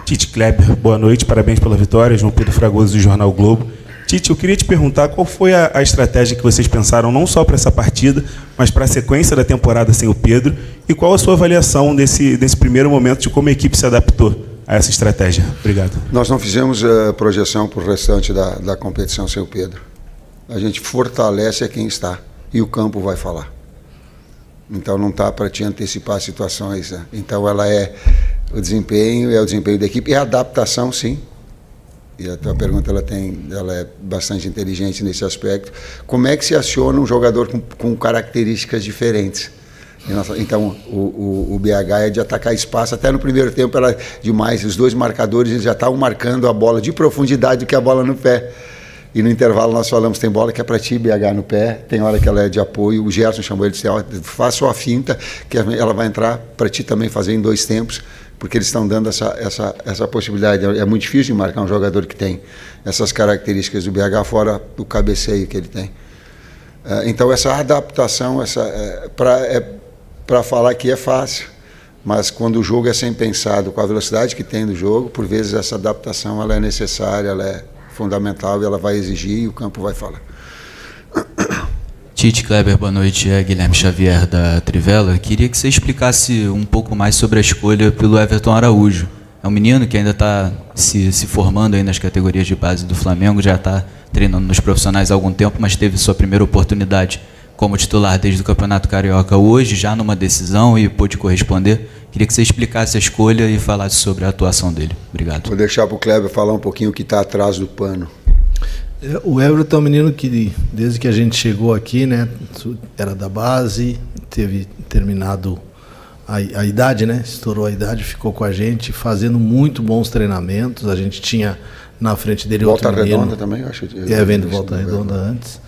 Tite, Kleber, boa noite, parabéns pela vitória. João Pedro Fragoso, do Jornal Globo. Tite, eu queria te perguntar qual foi a estratégia que vocês pensaram não só para essa partida, mas para a sequência da temporada sem o Pedro, e qual a sua avaliação desse primeiro momento de como a equipe se adaptou a essa estratégia. Obrigado. Nós não fizemos projeção para o restante da competição sem o Pedro. A gente fortalece a quem está, e o campo vai falar. Então não está para te antecipar situações, né? Então ela é o desempenho da equipe, e a adaptação, sim. E a tua pergunta ela é bastante inteligente nesse aspecto. Como é que se aciona um jogador com características diferentes? Então o BH é de atacar espaço. Até no primeiro tempo era demais. Os dois marcadores eles já estavam marcando a bola de profundidade do que a bola no pé. E no intervalo nós falamos, tem bola que é para ti, BH, no pé, tem hora que ela é de apoio. O Gerson chamou ele e disse, faça a finta, que ela vai entrar para ti também fazer em 2 tempos, porque eles estão dando essa possibilidade. É muito difícil de marcar um jogador que tem essas características do BH, fora o cabeceio que ele tem. Então essa adaptação, para falar que é fácil, mas quando o jogo é sem pensado, com a velocidade que tem do jogo, por vezes essa adaptação ela é necessária, ela é fundamental, ela vai exigir e o campo vai falar. Tite, Kleber, boa noite. É Guilherme Xavier, da Trivela. Queria que você explicasse um pouco mais sobre a escolha pelo Everton Araújo. É um menino que ainda está se formando aí nas categorias de base do Flamengo, já está treinando nos profissionais há algum tempo, mas teve sua primeira oportunidade como titular desde o Campeonato Carioca hoje, já numa decisão, e pôde corresponder. Queria que você explicasse a escolha e falasse sobre a atuação dele. Obrigado. Vou deixar para o Kleber falar um pouquinho o que está atrás do pano. O Everton é um menino que, desde que a gente chegou aqui, né, era da base, teve terminado a idade, né, estourou a idade, ficou com a gente, fazendo muito bons treinamentos. A gente tinha na frente dele outro menino. Volta Redonda também, eu acho. Vendo Volta Redonda antes.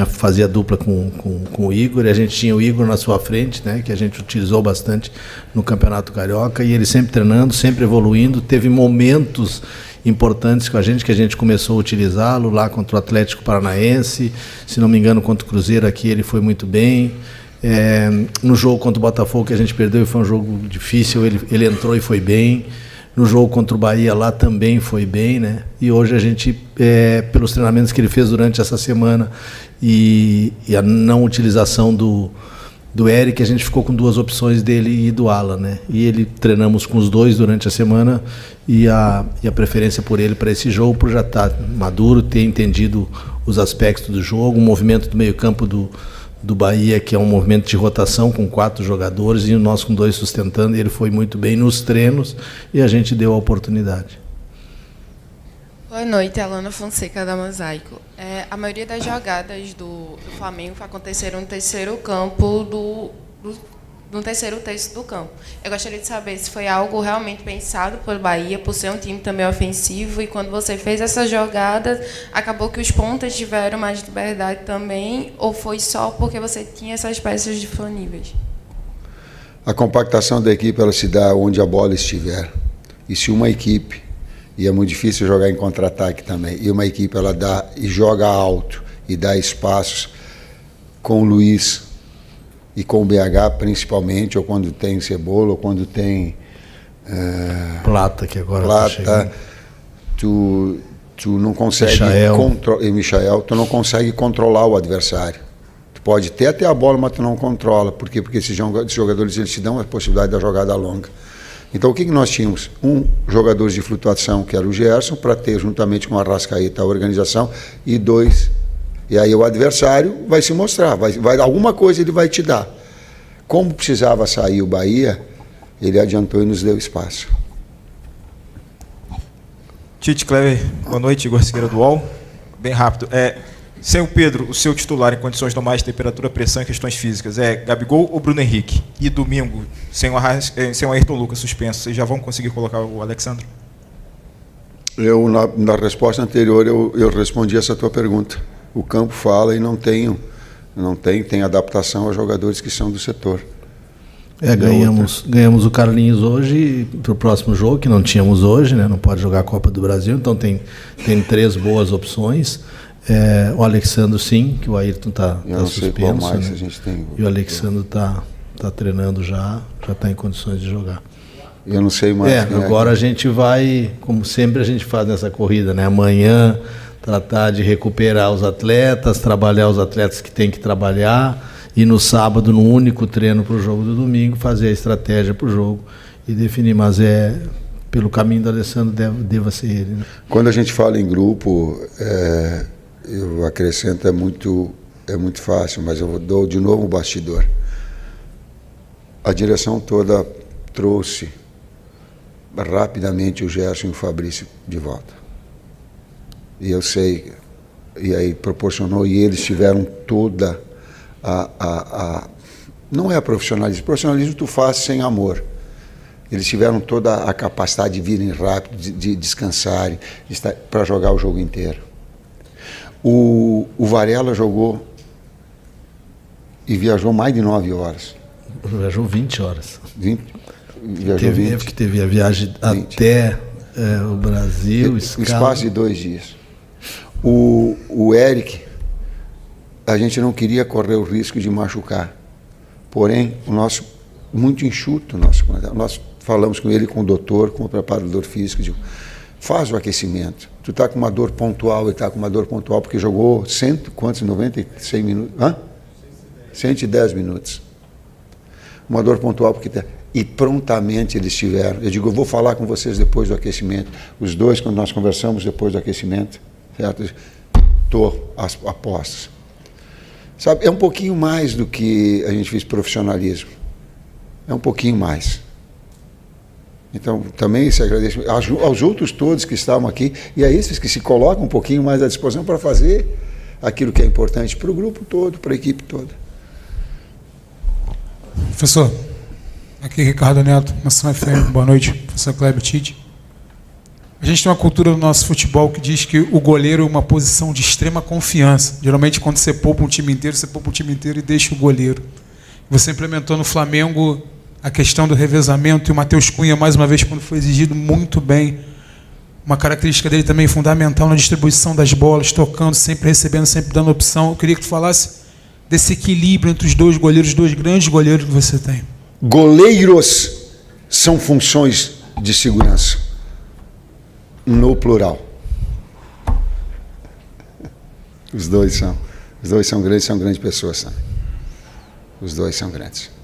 Fazia dupla com o Igor, e a gente tinha o Igor na sua frente, né, que a gente utilizou bastante no Campeonato Carioca, e ele sempre treinando, sempre evoluindo. Teve momentos importantes com a gente, que a gente começou a utilizá-lo lá contra o Atlético Paranaense, se não me engano contra o Cruzeiro aqui ele foi muito bem. No jogo contra o Botafogo que a gente perdeu, foi um jogo difícil, ele entrou e foi bem. No jogo contra o Bahia lá também foi bem, né? E hoje a gente, pelos treinamentos que ele fez durante essa semana e a não utilização do Eric, a gente ficou com 2 opções dele e do Alan, né? E ele treinamos com os 2 durante a semana, e a preferência por ele para esse jogo, por já estar maduro, ter entendido os aspectos do jogo, o movimento do meio-campo do Bahia, que é um movimento de rotação com 4 jogadores, e nós com 2 sustentando, e ele foi muito bem nos treinos e a gente deu a oportunidade. Boa noite, Alana Fonseca, da Mosaico. A maioria das jogadas do Flamengo aconteceram no terceiro campo, no terceiro terço do campo. Eu gostaria de saber se foi algo realmente pensado pelo Bahia, por ser um time também ofensivo, e quando você fez essa jogada, acabou que os pontas tiveram mais liberdade também, ou foi só porque você tinha essas peças disponíveis? A compactação da equipe ela se dá onde a bola estiver. E se uma equipe, e é muito difícil jogar em contra-ataque também, e uma equipe ela dá e joga alto e dá espaços com o Luiz e com o BH principalmente, ou quando tem Cebola, ou quando tem Plata, que agora Plata, tu não consegue Michael, tu não consegue controlar o adversário. Tu pode ter até a bola, mas tu não controla. Por quê? Porque esses jogadores eles te dão a possibilidade da jogada longa. Então o que nós tínhamos? Jogador de flutuação, que era o Gerson, para ter juntamente com a Arrascaeta a organização, e 2. E aí o adversário vai se mostrar, alguma coisa ele vai te dar. Como precisava sair o Bahia, ele adiantou e nos deu espaço. Tite, Kleber, boa noite, Igor Siqueira do UOL. Bem rápido. Sem o Pedro, o seu titular em condições normais de temperatura, pressão e questões físicas, Gabigol ou Bruno Henrique? E domingo, sem o Ayrton Lucas suspenso, vocês já vão conseguir colocar o Alexandre? Na resposta anterior, eu respondi essa tua pergunta. O campo fala e tem adaptação aos jogadores que são do setor. Ganhamos o Carlinhos hoje para o próximo jogo, que não tínhamos hoje, né? Não pode jogar a Copa do Brasil, então tem 3 boas opções. O Alexandre, sim, que o Ayrton está suspenso, mais, né? A gente tem... E o Alexandre está treinando já está em condições de jogar. Eu não sei mais. Agora a gente vai, como sempre a gente faz nessa corrida, né? Amanhã tratar de recuperar os atletas, trabalhar os atletas que tem que trabalhar, e no sábado, no único treino para o jogo do domingo, fazer a estratégia para o jogo e definir. Mas pelo caminho do Alessandro deva ser ele. Né? Quando a gente fala em grupo, eu acrescento, é muito fácil, mas eu dou de novo o bastidor. A direção toda trouxe rapidamente o Gerson e o Fabrício de volta. E eu sei, e aí proporcionou, e eles tiveram toda não é profissionalismo tu faz sem amor. Eles tiveram toda a capacidade de virem rápido, de descansarem, para jogar o jogo inteiro. O Varela jogou e viajou mais de 9 horas. Viajou 20 horas. Viajou 20. Que teve a viagem 20. Até o Brasil, espaço de 2 dias. O Eric, a gente não queria correr o risco de machucar. Porém, muito enxuto, nós falamos com ele, com o doutor, com o preparador físico, digo, faz o aquecimento. Tu está com uma dor pontual, ele está com uma dor pontual, porque jogou 96 minutos? 110 minutos. Uma dor pontual, e prontamente eles tiveram. Eu digo, eu vou falar com vocês depois do aquecimento. Os dois, quando nós conversamos depois do aquecimento, certo? Estou a postos. Sabe, é um pouquinho mais do que a gente fez profissionalismo. É um pouquinho mais. Então, também se agradece aos outros todos que estavam aqui e a esses que se colocam um pouquinho mais à disposição para fazer aquilo que é importante para o grupo todo, para a equipe toda. Professor, aqui Ricardo Neto, Nação FM, boa noite, professor Kleber Tite. A gente tem uma cultura no nosso futebol que diz que o goleiro é uma posição de extrema confiança. Geralmente, quando você poupa um time inteiro, você poupa um time inteiro e deixa o goleiro. Você implementou no Flamengo a questão do revezamento, e o Matheus Cunha, mais uma vez, quando foi exigido, muito bem. Uma característica dele também fundamental na distribuição das bolas, tocando, sempre recebendo, sempre dando opção. Eu queria que tu falasse desse equilíbrio entre os dois goleiros, dois grandes goleiros que você tem. Goleiros são funções de segurança. No plural. Os dois são grandes pessoas, sabe? Os dois são grandes.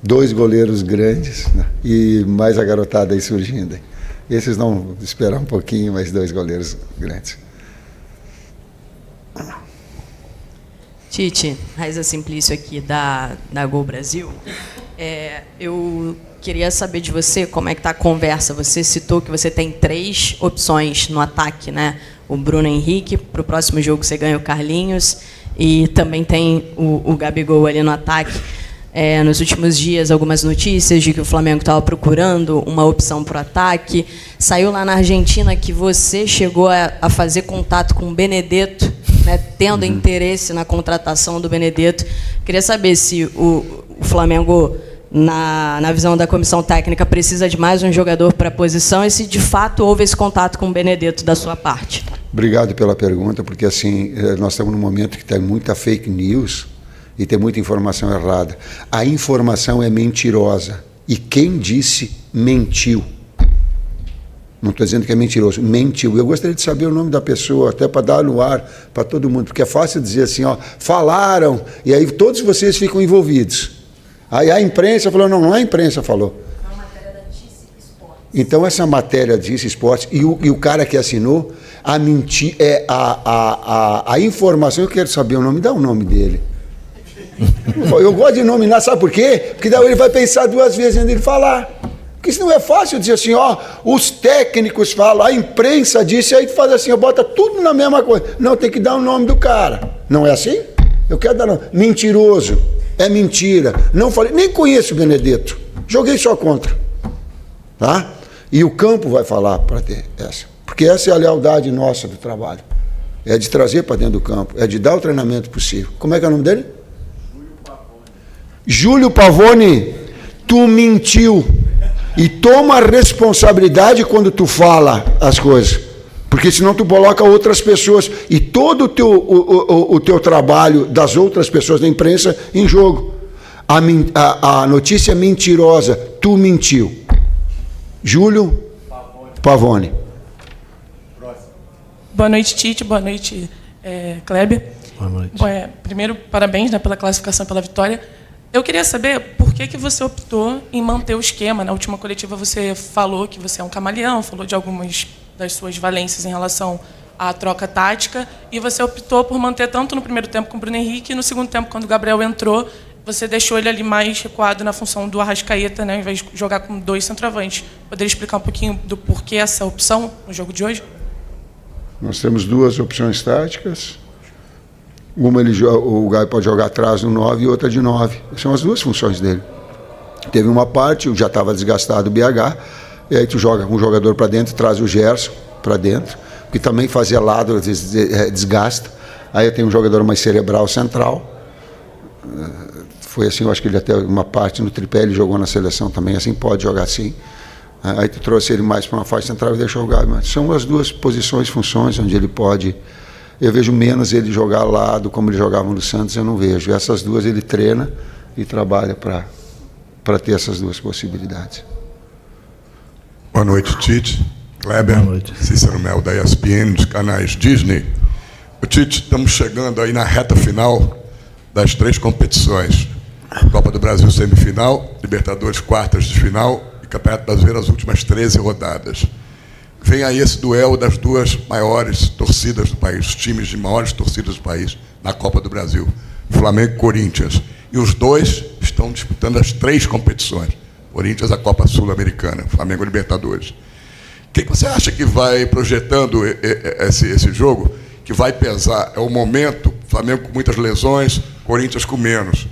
2 goleiros grandes, né? E mais a garotada aí surgindo. Esses vão esperar um pouquinho, mas 2 goleiros grandes. Tite, Raiza Simplício aqui da Gol Brasil. Eu queria saber de você como é que está a conversa. Você citou que você tem 3 opções no ataque, né? O Bruno Henrique, para o próximo jogo você ganha o Carlinhos, e também tem o Gabigol ali no ataque. Nos últimos dias, algumas notícias de que o Flamengo estava procurando uma opção para o ataque. Saiu lá na Argentina que você chegou a fazer contato com o Benedetto, né, tendo interesse na contratação do Benedetto. Queria saber se o Flamengo, na visão da comissão técnica, precisa de mais um jogador para a posição, e se de fato houve esse contato com o Benedetto da sua parte. Obrigado pela pergunta, porque assim, nós estamos num momento que tem muita fake news e tem muita informação errada. A informação é mentirosa, e quem disse mentiu. Não estou dizendo que é mentiroso, mentiu. Eu gostaria de saber o nome da pessoa, até para dar no ar para todo mundo, porque é fácil dizer assim, ó, falaram, e aí todos vocês ficam envolvidos. Aí a imprensa falou, não a imprensa falou. É uma matéria da Dice Esportes. Então essa matéria da Dice Esportes, e o cara que assinou, a informação, eu quero saber o nome, dá o nome dele. Eu gosto de nominar, sabe por quê? Porque daí ele vai pensar 2 vezes antes de ele falar. Porque isso não é fácil dizer assim, ó, os técnicos falam, a imprensa disse, aí tu faz assim, bota tudo na mesma coisa. Não, tem que dar o nome do cara. Não é assim? Eu quero dar nome. Mentiroso. É mentira. Não falei, nem conheço o Benedetto. Joguei só contra. Tá? E o campo vai falar para ter essa. Porque essa é a lealdade nossa do trabalho. É de trazer para dentro do campo. É de dar o treinamento possível. Como é que é o nome dele? Júlio Pavone, tu mentiu. E toma a responsabilidade quando tu fala as coisas. Porque senão tu coloca outras pessoas e todo o teu trabalho das outras pessoas da imprensa em jogo. A notícia mentirosa, tu mentiu. Júlio Pavone. Boa noite, Tite. Boa noite, Kleber. Boa noite. Primeiro, parabéns, né, pela classificação, pela vitória. Eu queria saber por que você optou em manter o esquema. Na última coletiva você falou que você é um camaleão, falou de algumas das suas valências em relação à troca tática, e você optou por manter tanto no primeiro tempo com o Bruno Henrique, e no segundo tempo, quando o Gabriel entrou, você deixou ele ali mais recuado na função do Arrascaeta, né, ao invés de jogar com 2 centroavantes. Poderia explicar um pouquinho do porquê essa opção no jogo de hoje? Nós temos 2 opções táticas. Uma o Gabi pode jogar atrás no 9 e outra de 9. São as 2 funções dele. Teve uma parte, já estava desgastado o BH, e aí tu joga com um jogador para dentro, traz o Gerson para dentro, que também fazia lado, desgasta. Aí eu tenho um jogador mais cerebral central. Foi assim, eu acho que ele até uma parte no tripé, ele jogou na seleção também, assim pode jogar assim. Aí tu trouxe ele mais para uma faixa central e deixou o Gabi. Mas são as 2 posições, funções, onde ele pode... Eu vejo menos ele jogar ao lado, como ele jogava no Santos, eu não vejo. Essas 2 ele treina e trabalha para ter essas 2 possibilidades. Boa noite, Tite. Kleber, Boa noite. Cícero Mel, da ESPN, dos canais Disney. Tite, estamos chegando aí na reta final das 3 competições. Copa do Brasil semifinal, Libertadores quartas de final e Campeonato Brasileiro as últimas 13 rodadas. Vem aí esse duelo das 2 maiores torcidas do país, os times de maiores torcidas do país na Copa do Brasil, Flamengo e Corinthians. E os 2 estão disputando as 3 competições. Corinthians a Copa Sul-Americana, Flamengo Libertadores. O que você acha que vai projetando esse jogo, que vai pesar? É o momento, Flamengo com muitas lesões, Corinthians com menos.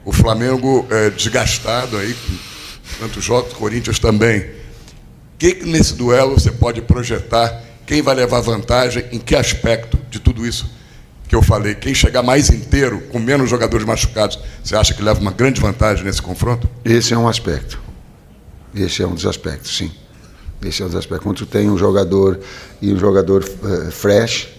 O Flamengo desgastado aí, com tantos jogos, Corinthians também. O que nesse duelo você pode projetar? Quem vai levar vantagem? Em que aspecto de tudo isso que eu falei? Quem chegar mais inteiro, com menos jogadores machucados, você acha que leva uma grande vantagem nesse confronto? Esse é um aspecto. Esse é um dos aspectos, sim. Esse é um dos aspectos. Quando tu tem um jogador e um jogador fresh,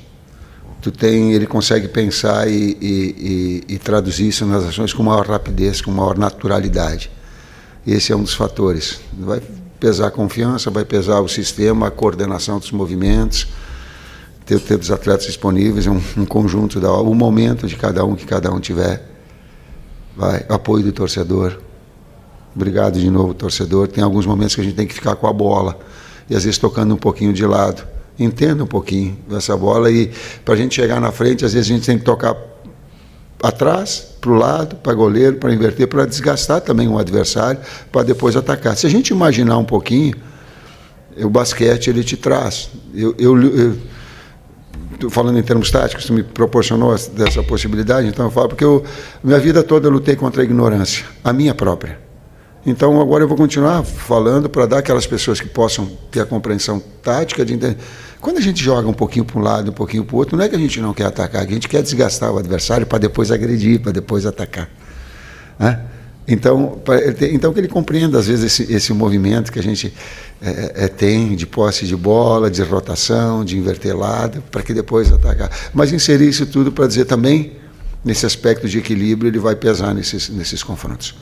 ele consegue pensar e traduzir isso nas ações com maior rapidez, com maior naturalidade. Esse é um dos fatores. Vai pesar a confiança, vai pesar o sistema, a coordenação dos movimentos, ter os atletas disponíveis, um conjunto, o momento de cada um que cada um tiver. Apoio do torcedor. Obrigado de novo, torcedor. Tem alguns momentos que a gente tem que ficar com a bola e às vezes tocando um pouquinho de lado. Entenda um pouquinho essa bola e para a gente chegar na frente, às vezes a gente tem que tocar atrás, para o lado, para goleiro, para inverter, para desgastar também o adversário, para depois atacar. Se a gente imaginar um pouquinho, o basquete ele te traz. Estou falando em termos táticos, tu me proporcionou dessa possibilidade, então eu falo, porque minha vida toda eu lutei contra a ignorância, a minha própria. Então agora eu vou continuar falando para dar aquelas pessoas que possam ter a compreensão tática de entender. Quando a gente joga um pouquinho para um lado, um pouquinho para o outro, não é que a gente não quer atacar, a gente quer desgastar o adversário para depois agredir, para depois atacar. Né? Então que ele compreenda, às vezes, esse movimento que a gente tem de posse de bola, de rotação, de inverter lado, para que depois atacar. Mas inserir isso tudo para dizer também, nesse aspecto de equilíbrio, ele vai pesar nesses confrontos.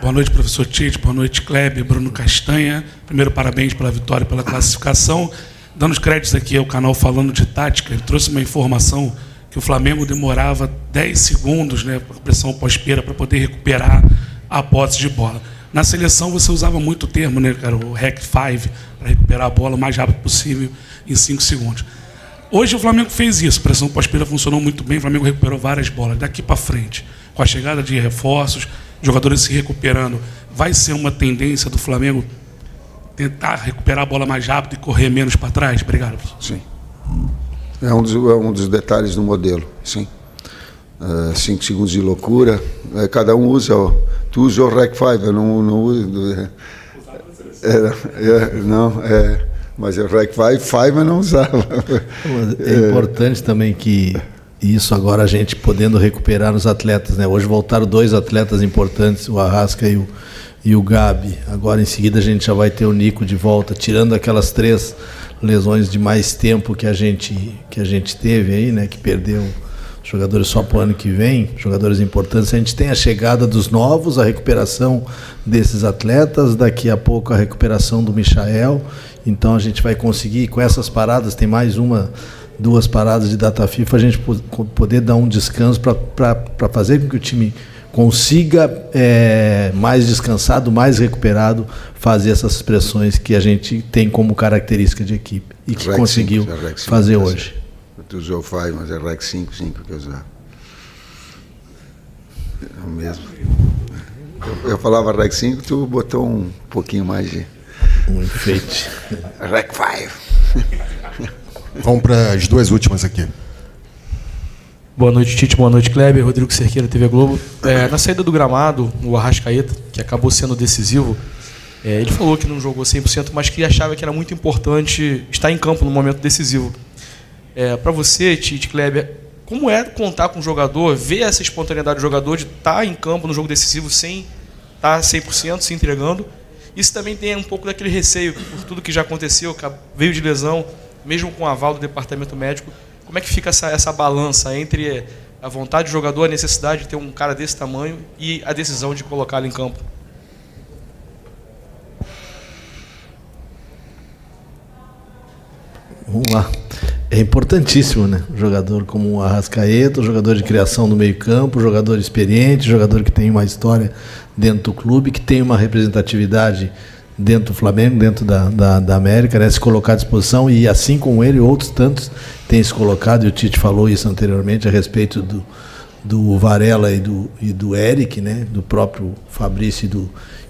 Boa noite, professor Tite. Boa noite, Kleber, Bruno Castanha. Primeiro, parabéns pela vitória e pela classificação. Dando os créditos aqui ao canal Falando de Tática, ele trouxe uma informação que o Flamengo demorava 10 segundos, né, com pressão pós-perda, para poder recuperar a posse de bola. Na seleção, você usava muito o termo, né, cara, o Hack 5, para recuperar a bola o mais rápido possível, em 5 segundos. Hoje o Flamengo fez isso, a pressão pós-perda funcionou muito bem, o Flamengo recuperou várias bolas. Daqui para frente, com a chegada de reforços, jogadores se recuperando, vai ser uma tendência do Flamengo tentar recuperar a bola mais rápido e correr menos para trás? Obrigado, professor. Sim. É um dos detalhes do modelo, sim. 5 segundos de loucura, cada um usa, tu usa o Rec 5, eu não uso. Mas o Rec 5 eu não usava. É importante também que isso agora a gente podendo recuperar os atletas, né? Hoje voltaram 2 atletas importantes, o Arrasca e o Gabi. Agora em seguida a gente já vai ter o Nico de volta, tirando aquelas 3 lesões de mais tempo que a gente teve aí, né? Que perdeu os jogadores só para o ano que vem, jogadores importantes. A gente tem a chegada dos novos, a recuperação desses atletas, daqui a pouco a recuperação do Michael. Então a gente vai conseguir, com essas paradas, tem mais duas paradas de data FIFA, a gente poder dar um descanso para fazer com que o time consiga, mais descansado, mais recuperado, fazer essas pressões que a gente tem como característica de equipe e que conseguiu fazer hoje. Tu usou 5, mas é REC 5 que eu usava. É o mesmo. Eu falava REC 5, tu botou um pouquinho mais de... Um enfeite. REC 5. Vamos para as duas últimas aqui. Boa noite, Tite. Boa noite, Kleber. Rodrigo Cerqueira, TV Globo. Na saída do gramado, o Arrascaeta, que acabou sendo decisivo, ele falou que não jogou 100%, mas que achava que era muito importante estar em campo no momento decisivo. Para você, Tite, Kleber, como é contar com o jogador, ver essa espontaneidade do jogador de estar em campo no jogo decisivo sem estar 100%, se entregando? Isso também tem um pouco daquele receio por tudo que já aconteceu, que veio de lesão, mesmo com o aval do departamento médico. Como é que fica essa balança entre a vontade do jogador, a necessidade de ter um cara desse tamanho e a decisão de colocá-lo em campo? Vamos lá. É importantíssimo, né? Um jogador como o Arrascaeta, um jogador de criação no meio-campo, um jogador experiente, um jogador que tem uma história dentro do clube, que tem uma representatividade dentro do Flamengo, dentro da América, né? Se colocar à disposição, e assim como ele, outros tantos têm se colocado, e o Tite falou isso anteriormente a respeito do Varela e do Eric, né? Do próprio Fabrício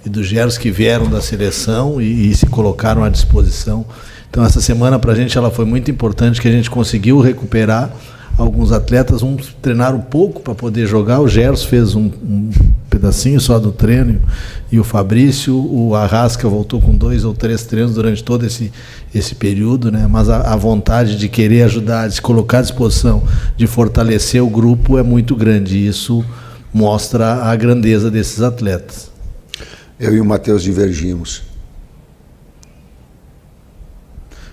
e do Gerson, que vieram da seleção e se colocaram à disposição. Então essa semana para a gente ela foi muito importante, que a gente conseguiu recuperar alguns atletas, uns treinaram um pouco para poder jogar, o Gerson fez um pedacinho só do treino, e o Fabrício, o Arrasca voltou com 2 ou 3 treinos durante todo esse período, né? Mas a vontade de querer ajudar, de se colocar à disposição, de fortalecer o grupo é muito grande, e isso mostra a grandeza desses atletas. Eu e o Matheus divergimos.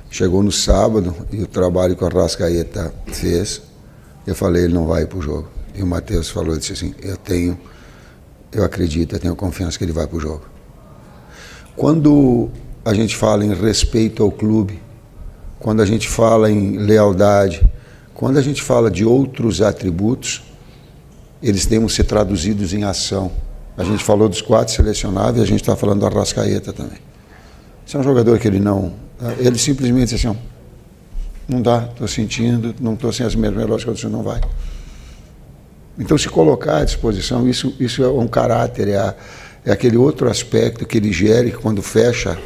Chegou no sábado e o trabalho que o Arrascaeta fez, eu falei, ele não vai para o jogo. E o Matheus falou, disse assim, eu acredito, eu tenho confiança que ele vai para o jogo. Quando a gente fala em respeito ao clube, quando a gente fala em lealdade, quando a gente fala de outros atributos, eles têm que ser traduzidos em ação. A gente falou dos 4 selecionáveis, a gente está falando do Arrascaeta também. Esse é um jogador que ele simplesmente disse assim, não dá, estou sentindo, não estou sem as melhores condições, não vai. Então, se colocar à disposição, isso é um caráter, é aquele outro aspecto que ele gere, que quando fecha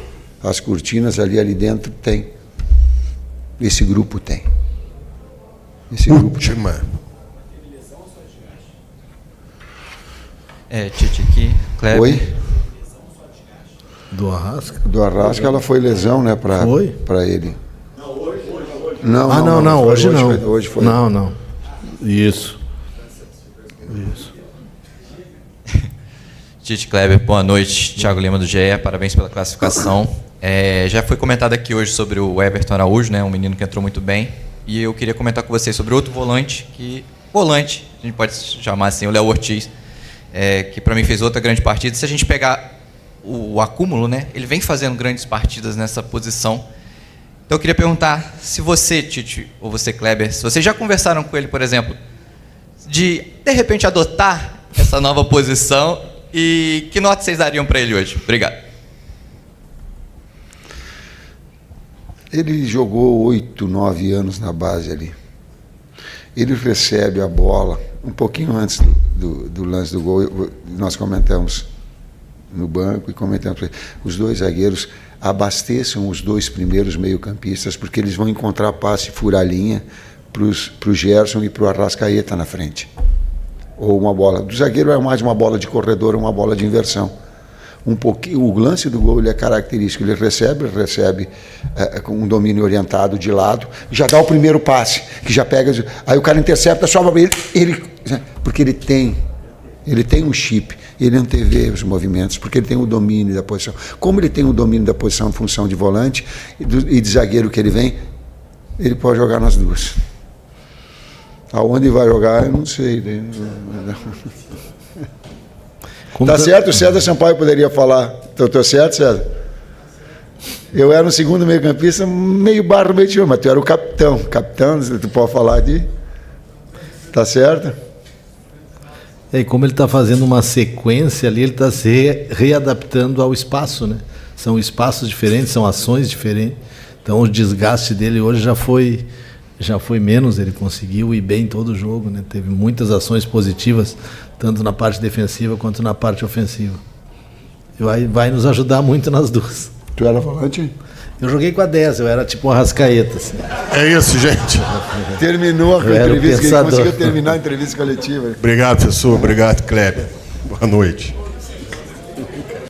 as cortinas ali dentro tem. Esse grupo tem. Última. Tite aqui, Kleber. Oi? Do Arrasca? Do Arrasca, ela foi lesão, né, para ele. Não, hoje não. Hoje não. Hoje foi. Não. Isso. Tite, Kleber, boa noite. Thiago Lima do GE, parabéns pela classificação. Já foi comentado aqui hoje sobre o Everton Araújo, né, um menino que entrou muito bem. E eu queria comentar com vocês sobre outro volante, a gente pode chamar assim, o Léo Ortiz, que para mim fez outra grande partida. Se a gente pegar o acúmulo, né, ele vem fazendo grandes partidas nessa posição. Então eu queria perguntar se você, Tite, ou você, Kleber, se vocês já conversaram com ele, por exemplo, de repente adotar essa nova posição, e que nota vocês dariam para ele hoje? Obrigado. Ele jogou 8, 9 anos na base ali. Ele recebe a bola, um pouquinho antes do lance do gol, nós comentamos no banco e comentamos, os 2 zagueiros abasteçam os 2 primeiros meio-campistas, porque eles vão encontrar passe fura-linha para o Gerson e para o Arrascaeta na frente. Ou uma bola. Do zagueiro é mais uma bola de corredor, uma bola de inversão. O lance do gol ele é característico, ele recebe com um domínio orientado de lado, já dá o primeiro passe, que já pega, aí o cara intercepta, sobe ele porque ele tem um chip, ele antevê os movimentos, porque ele tem o domínio da posição. Como ele tem o domínio da posição em função de volante e de zagueiro que ele vem, ele pode jogar nas duas. Aonde vai jogar, eu não sei. Tá certo, o César Sampaio poderia falar. Estou certo, César? Eu era o segundo meio-campista, meio barro, meio tio, mas tu era o capitão. Capitão, tu pode falar de... Tá certo? E como ele está fazendo uma sequência ali, ele está se readaptando ao espaço, né? São espaços diferentes, são ações diferentes. Então o desgaste dele hoje já foi menos, ele conseguiu ir bem todo o jogo, né? Teve muitas ações positivas, tanto na parte defensiva quanto na parte ofensiva. E vai nos ajudar muito nas duas. Tu era volante? Eu joguei com a 10, eu era tipo um Arrascaeta. Assim. É isso, gente. Terminou a entrevista, ele conseguiu terminar a entrevista coletiva. Obrigado, professor. Obrigado, Kleber. Boa noite.